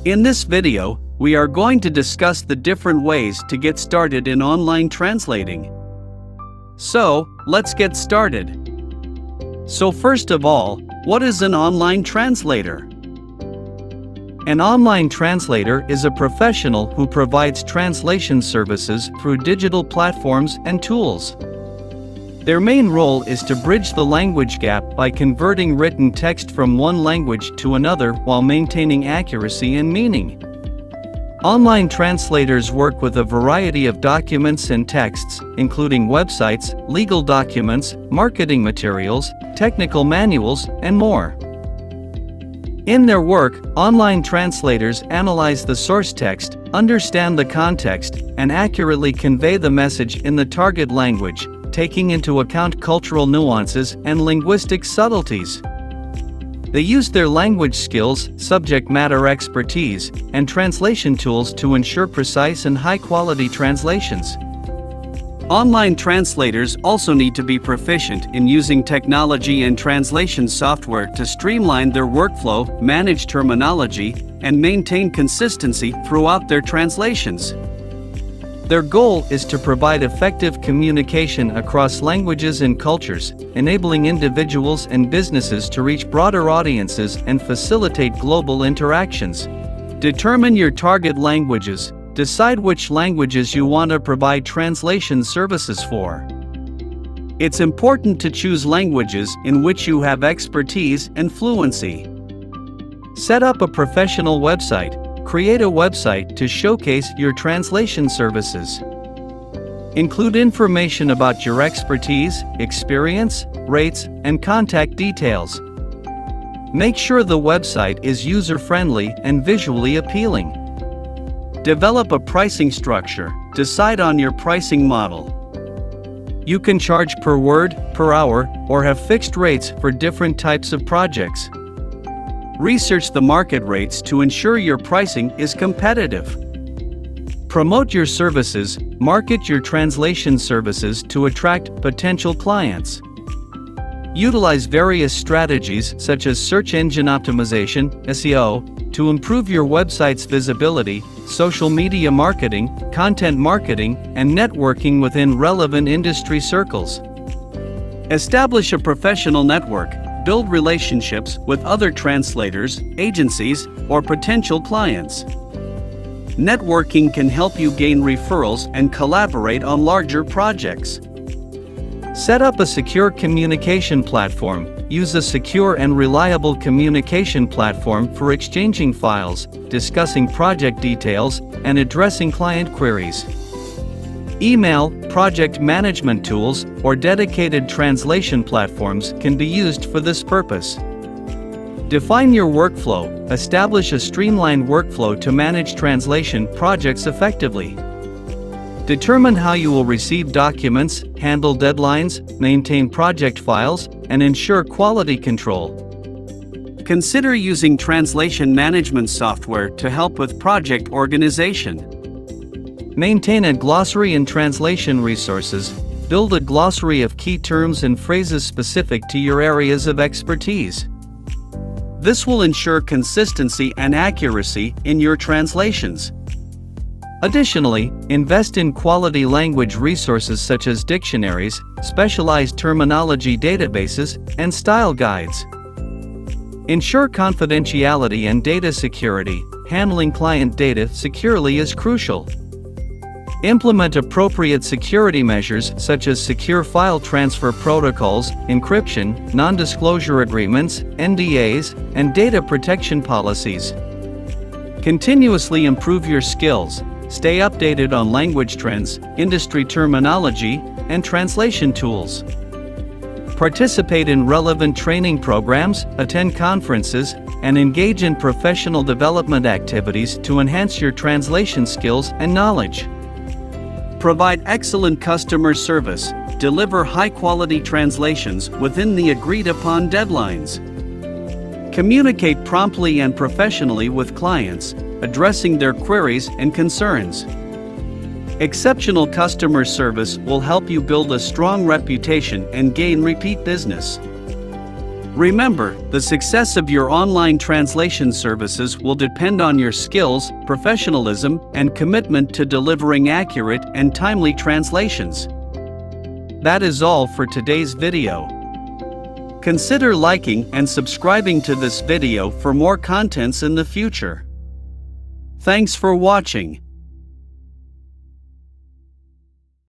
In this video, we are going to discuss the different ways to get started in online translating. So, let's get started. So first of all, what is an online translator? An online translator is a professional who provides translation services through digital platforms and tools. Their main role is to bridge the language gap by converting written text from one language to another while maintaining accuracy and meaning. Online translators work with a variety of documents and texts, including websites, legal documents, marketing materials, technical manuals, and more. In their work, online translators analyze the source text, understand the context, and accurately convey the message in the target language, taking into account cultural nuances and linguistic subtleties. They use their language skills, subject matter expertise, and translation tools to ensure precise and high-quality translations. Online translators also need to be proficient in using technology and translation software to streamline their workflow, manage terminology, and maintain consistency throughout their translations. Their goal is to provide effective communication across languages and cultures, enabling individuals and businesses to reach broader audiences and facilitate global interactions. Determine your target languages. Decide which languages you want to provide translation services for. It's important to choose languages in which you have expertise and fluency. Set up a professional website. Create a website to showcase your translation services. Include information about your expertise, experience, rates, and contact details. Make sure the website is user-friendly and visually appealing. Develop a pricing structure. Decide on your pricing model. You can charge per word, per hour, or have fixed rates for different types of projects. Research the market rates to ensure your pricing is competitive. Promote your services. Market your translation services to attract potential clients. Utilize various strategies such as search engine optimization, SEO, to improve your website's visibility, social media marketing, content marketing, and networking within relevant industry circles. Establish a professional network. Build relationships with other translators, agencies, or potential clients. Networking can help you gain referrals and collaborate on larger projects. Set up a secure communication platform. Use a secure and reliable communication platform for exchanging files, discussing project details, and addressing client queries. Email, project management tools, or dedicated translation platforms can be used for this purpose. Define your workflow. Establish a streamlined workflow to manage translation projects effectively. Determine how you will receive documents, handle deadlines, maintain project files, and ensure quality control. Consider using translation management software to help with project organization. Maintain a glossary and translation resources. Build a glossary of key terms and phrases specific to your areas of expertise. This will ensure consistency and accuracy in your translations. Additionally, invest in quality language resources such as dictionaries, specialized terminology databases, and style guides. Ensure confidentiality and data security. Handling client data securely is crucial. Implement appropriate security measures such as secure file transfer protocols, encryption, non-disclosure agreements, NDAs, and data protection policies. Continuously improve your skills. Stay updated on language trends, industry terminology, and translation tools. Participate in relevant training programs, attend conferences, and engage in professional development activities to enhance your translation skills and knowledge. Provide excellent customer service. Deliver high-quality translations within the agreed-upon deadlines. Communicate promptly and professionally with clients, addressing their queries and concerns. Exceptional customer service will help you build a strong reputation and gain repeat business. Remember, the success of your online translation services will depend on your skills, professionalism, and commitment to delivering accurate and timely translations. That is all for today's video. Consider liking and subscribing to this video for more contents in the future. Thanks for watching.